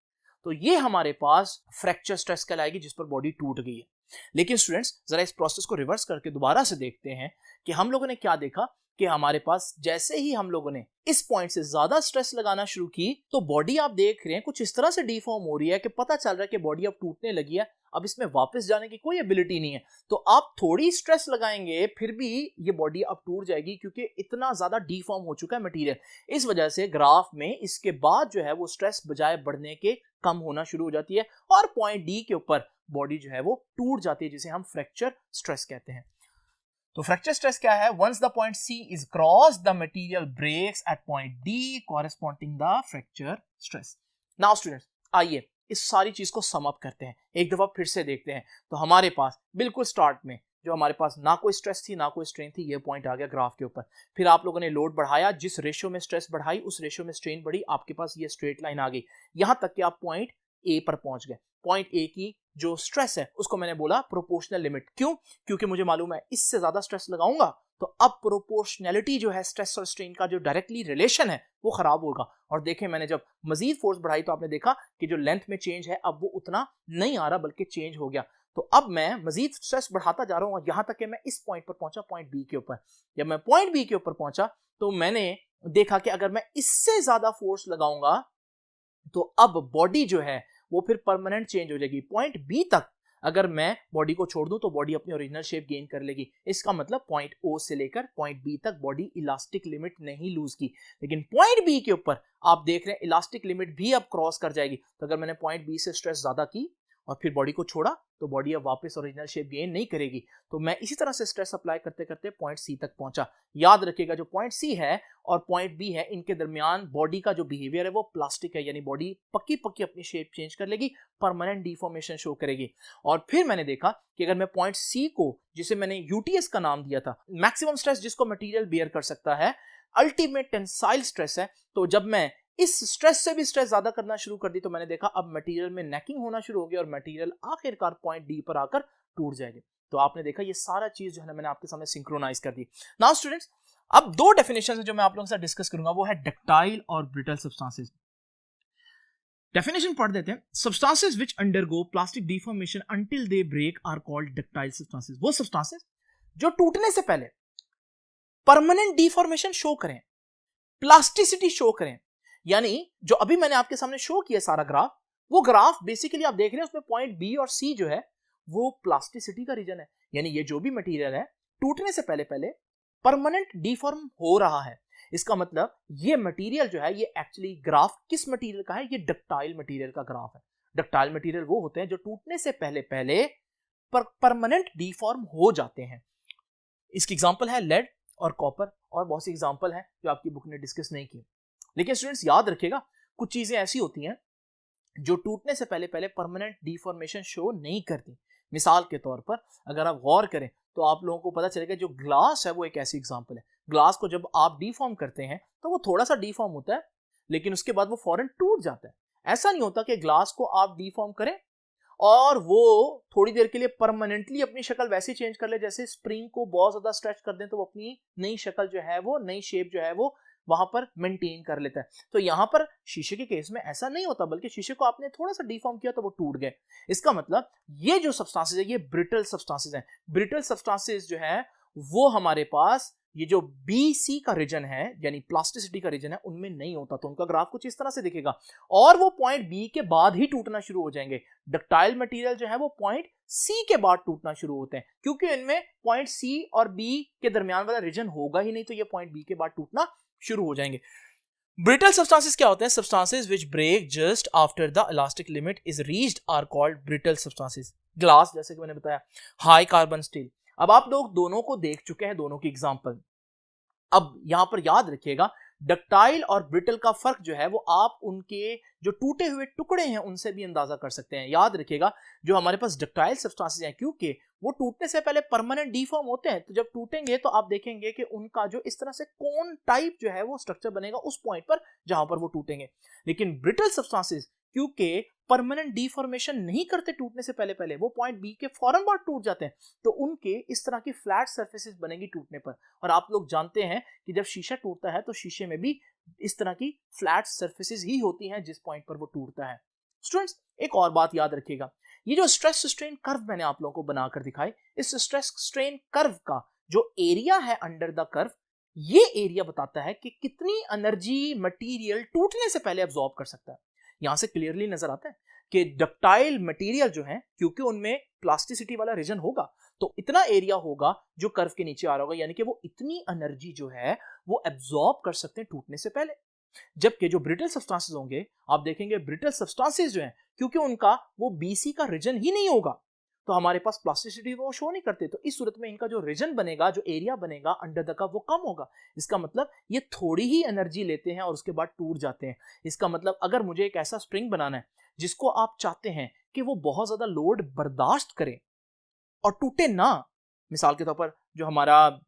तो ये हमारे पास फ्रैक्चर स्ट्रेस कहलाएगी जिस पर बॉडी टूट गई है। लेकिन स्टूडेंट्स, जरा इस प्रोसेस को रिवर्स करके दोबारा से देखते हैं कि हम लोगों ने क्या देखा कि हमारे पास जैसे ही हम लोगों ने इस पॉइंट से ज्यादा स्ट्रेस लगाना शुरू की तो बॉडी आप देख रहे हैं कुछ इस तरह से डिफॉर्म हो रही है कि पता चल रहा है कि बॉडी अब टूटने लगी है, अब इसमें वापस जाने की कोई एबिलिटी नहीं है। तो आप थोड़ी स्ट्रेस लगाएंगे फिर भी ये बॉडी अब टूट जाएगी क्योंकि इतना ज्यादा डिफॉर्म हो चुका है मटेरियल। इस वजह से ग्राफ में इसके बाद जो है वो स्ट्रेस बजाय बढ़ने के कम होना शुरू हो जाती है और पॉइंट डी के ऊपर बॉडी जो है वो टूट जाती है, जिसे हम फ्रैक्चर स्ट्रेस कहते हैं। तो फ्रैक्चर स्ट्रेस क्या है? Once the point C is cross the material breaks at point D corresponding the fracture stress. Now students, आइए इस सारी चीज को सम अप करते हैं, एक दफा फिर से देखते हैं। तो हमारे पास बिल्कुल स्टार्ट में जो हमारे पास ना कोई स्ट्रेस थी ना कोई स्ट्रेन थी, ये पॉइंट आ गया ग्राफ के ऊपर। फिर आप लोगों ने लोड बढ़ाया, जिस रेशियो में स्ट्रेस बढ़ाई उस रेशियो में स्ट्रेन बढ़ी, आपके पास ये स्ट्रेट लाइन आ गई यहां तक कि आप पॉइंट ए पर पहुंच गए। पॉइंट ए की जो स्ट्रेस है उसको मैंने बोला प्रोपोर्शनल लिमिट। क्यों? क्योंकि मुझे मालूम है इससे ज्यादा स्ट्रेस लगाऊंगा तो अब प्रोपोर्शनैलिटी जो है स्ट्रेस और स्ट्रेन का जो डायरेक्टली रिलेशन है वो खराब होगा। और देखें, मैंने जब मजीद फोर्स बढ़ाई तो आपने देखा कि जो लेंथ में चेंज है अब वो उतना नहीं आ रहा बल्कि चेंज हो गया। तो अब मैं मजीद स्ट्रेस बढ़ाता जा रहा हूं यहां तक कि मैं इस पॉइंट पर पहुंचा, पॉइंट बी के ऊपर। जब मैं पॉइंट बी के ऊपर पहुंचा तो मैंने देखा कि अगर मैं इससे ज्यादा फोर्स लगाऊंगा तो अब बॉडी जो है वो फिर परमानेंट चेंज हो जाएगी। पॉइंट बी तक अगर मैं बॉडी को छोड़ दूं तो बॉडी अपनी ओरिजिनल शेप गेन कर लेगी। इसका मतलब पॉइंट ओ से लेकर पॉइंट बी तक बॉडी इलास्टिक लिमिट नहीं लूज की। लेकिन पॉइंट बी के ऊपर आप देख रहे हैं इलास्टिक लिमिट भी अब क्रॉस कर जाएगी। तो अगर मैंने पॉइंट बी से स्ट्रेस ज्यादा की और फिर बॉडी को छोड़ा तो बॉडी अब वापस ओरिजिनल शेप गेन नहीं करेगी। तो मैं इसी तरह से स्ट्रेस अप्लाई करते करते पॉइंट सी तक पहुंचा। याद रखिएगा, जो पॉइंट सी है और पॉइंट बी है इनके दरमियान बॉडी का जो बिहेवियर है वो प्लास्टिक है, यानी बॉडी पक्की पक्की अपनी शेप चेंज कर लेगी, परमानेंट डिफॉर्मेशन शो करेगी। और फिर मैंने देखा कि अगर मैं पॉइंट सी को, जिसे मैंने यूटीएस का नाम दिया था, मैक्सिमम स्ट्रेस जिसको मटेरियल बियर कर सकता है, अल्टीमेट टेंसाइल स्ट्रेस है, तो जब मैं इस स्ट्रेस से भी स्ट्रेस ज्यादा करना शुरू कर दी तो मैंने देखा अब मटेरियल में नेकिंग होना शुरू हो गया और मटेरियल आखिरकार पॉइंट डी पर आकर टूट जाएगी। तो आपने देखा ये सारा चीज जो है ना मैंने आपके सामने सिंक्रोनाइज कर दी। नाउ स्टूडेंट्स, अब दो डेफिनेशन है जो मैं आप लोगों के साथ डिस्कस करूंगा, वो है डक्टाइल और ब्रिटल सब्सटेंसेस। डेफिनेशन पढ़ देते हैं। Substances which undergo plastic deformation until they break are called ductile substances. वो सब्सटेंसेस जो टूटने से पहले परमानेंट डिफॉर्मेशन शो करें, प्लास्टिसिटी शो करें, यानी जो अभी मैंने आपके सामने शो किया सारा ग्राफ, वो ग्राफ बेसिकली आप देख रहे हैं उसमें पॉइंट बी और सी जो है वो प्लास्टिसिटी का रीजन है। यानी ये जो भी मटेरियल है टूटने से पहले पहले परमानेंट डिफॉर्म हो रहा है। इसका मतलब ये मटेरियल जो है ये एक्चुअली ग्राफ किस मटेरियल का है? ये डक्टाइल मटेरियल का ग्राफ है। डक्टाइल मटेरियल वो होते हैं जो टूटने से पहले पहले परमानेंट डिफॉर्म हो जाते हैं। इसकी एग्जांपल है लेड और कॉपर, और बहुत सी एग्जांपल है जो आपकी बुक ने डिस्कस नहीं की। लेकिन स्टूडेंट्स याद रखिएगा, कुछ चीजें ऐसी होती हैं जो टूटने से पहले पहले परमानेंट डिफॉर्मेशन शो नहीं करती। मिसाल के तौर पर अगर आप गौर करें तो आप लोगों को पता चलेगा जो ग्लास है वो एक ऐसी एग्जांपल है। ग्लास को जब आप डिफॉर्म करते हैं तो वो थोड़ा सा डिफॉर्म होता है लेकिन उसके बाद वो फौरन टूट जाता है। ऐसा नहीं होता कि ग्लास को आप डिफॉर्म करें और वो थोड़ी देर के लिए परमानेंटली अपनी शक्ल वैसे चेंज कर ले जैसे स्प्रिंग को बहुत ज्यादा स्ट्रेच कर दें तो वो अपनी नई शक्ल जो है वो नई शेप जो है वो वहां पर मेंटेन कर लेता है। तो यहां पर शीशे के केस में ऐसा नहीं होता, बल्कि शीशे को आपने थोड़ा सा डिफॉर्म किया तो वो टूट गए। इसका मतलब ये जो सब्सटेंसेस है ये ब्रिटल सब्सटेंसेस हैं। ब्रिटल सब्सटेंसेस जो है वो हमारे पास ये जो BC का रीजन है यानी प्लास्टिसिटी का रीजन है उनमें नहीं होता। तो उनका ग्राफ कुछ इस तरह से दिखेगा और वो पॉइंट B के बाद ही टूटना शुरू हो जाएंगे। डक्टाइल मटेरियल जो है वो पॉइंट C के बाद टूटना शुरू होते हैं, क्योंकि इनमें पॉइंट C और B के दरमियान वाला रीजन होगा ही नहीं, तो ये पॉइंट B के बाद टूटना शुरू हो जाएंगे। ब्रिटल सब्सटेंसेस क्या होते हैं? Substances which break just after the elastic limit is reached are called brittle substances. Glass, जैसे कि मैंने बताया, हाई कार्बन स्टील। अब आप लोग दोनों को देख चुके हैं, दोनों की एग्जांपल। अब यहां पर याद रखिएगा डक्टाइल और ब्रिटल का फर्क जो है वो आप उनके जो टूटे हुए टुकड़े हैं उनसे भी अंदाजा कर सकते हैं। याद रखिएगा जो हमारे पास डक्टाइल सब्सटेंसेस हैं क्योंकि वो टूटने से पहले परमानेंट डिफॉर्म होते हैं, तो जब टूटेंगे तो आप देखेंगे कि उनका जो इस तरह से कोन टाइप जो है वो स्ट्रक्चर बनेगा उस पॉइंट पर जहां पर वो टूटेंगे। लेकिन ब्रिटल सब्सटेंसेस क्योंकि परमानेंट डिफॉर्मेशन नहीं करते टूटने से पहले पहले, वो पॉइंट B के फौरन बाद टूट जाते हैं, तो उनके इस तरह की फ्लैट सरफेसेस बनेंगी टूटने पर। और आप लोग जानते हैं कि जब शीशा टूटता है तो शीशे में भी इस तरह की फ्लैट सरफेसेस ही होती हैं जिस पॉइंट पर वो टूटता है। स्टूडेंट्स, एक और बात याद रखिएगा, ये जो स्ट्रेस स्ट्रेन कर्व मैंने आप लोगों को बनाकर दिखाई, इस स्ट्रेस स्ट्रेन कर्व का जो एरिया है अंडर द कर्व, ये एरिया बताता है कि कितनी एनर्जी मटेरियल टूटने से पहले अब्सॉर्ब कर सकता है। यहां से क्लियरली नजर आता है कि डक्टाइल मटेरियल जो है क्योंकि उनमें प्लास्टिसिटी वाला रीजन होगा तो इतना एरिया होगा जो कर्व के नीचे आ रहा होगा, यानी कि वो इतनी एनर्जी जो है वो एब्सॉर्ब कर सकते हैं टूटने से पहले। जबकि जो ब्रिटल सब्सटेंसेस होंगे आप देखेंगे ब्रिटल सब्सटेंसेस जो हैं क्योंकि उनका वो BC का रीजन ही नहीं होगा तो हमारे पास प्लास्टिसिटी वो शो नहीं करते, तो इस सूरत में इनका जो रीजन बनेगा, जो एरिया बनेगा अंडर द कर्व वो कम होगा। इसका मतलब ये थोड़ी ही एनर्जी लेते हैं और उसके बाद टूट जाते हैं। इसका मतलब अगर मुझे एक ऐसा स्प्रिंग बनाना है जिसको आप चाहते हैं कि वो बहुत ज्यादा लोड बर्दाश्त करे और टूटे ना, मिसाल के तौर पर जो हमारा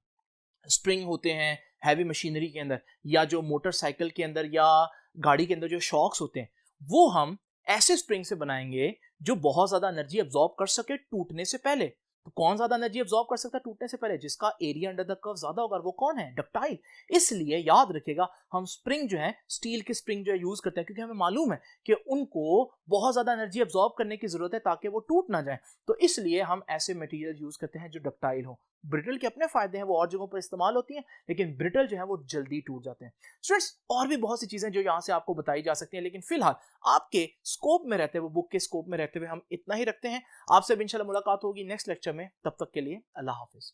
स्प्रिंग होते हैं हैवी मशीनरी के अंदर या जो मोटरसाइकिल के अंदर या गाड़ी के अंदर जो शॉक्स होते हैं, वो हम ऐसे स्प्रिंग से बनाएंगे जो बहुत ज्यादा एनर्जी अब्सॉर्ब कर सके टूटने से पहले। तो कौन ज्यादा एनर्जी अब्सॉर्ब कर सकता है टूटने से पहले? जिसका एरिया अंडर द कर्व ज्यादा होगा, वो कौन है? डक्टाइल। इसलिए याद रखिएगा हम स्प्रिंग जो है स्टील के स्प्रिंग जो है यूज करते हैं क्योंकि हमें मालूम है कि उनको बहुत ज्यादा एनर्जी अब्सॉर्ब करने की जरूरत है ताकि वो टूट ना जाए, तो इसलिए हम ऐसे मटेरियल यूज करते हैं जो डक्टाइल हो। ब्रिटल के अपने फायदे हैं, वो और जगहों पर इस्तेमाल होती हैं, लेकिन ब्रिटल जो है वो जल्दी टूट जाते हैं। स्टूडेंट्स, और भी बहुत सी चीजें जो यहाँ से आपको बताई जा सकती हैं, लेकिन फिलहाल आपके स्कोप में रहते हुए, बुक के स्कोप में रहते हुए हम इतना ही रखते हैं। आपसे इंशाल्लाह मुलाकात होगी नेक्स्ट लेक्चर में। तब तक के लिए अल्लाह हाफिज।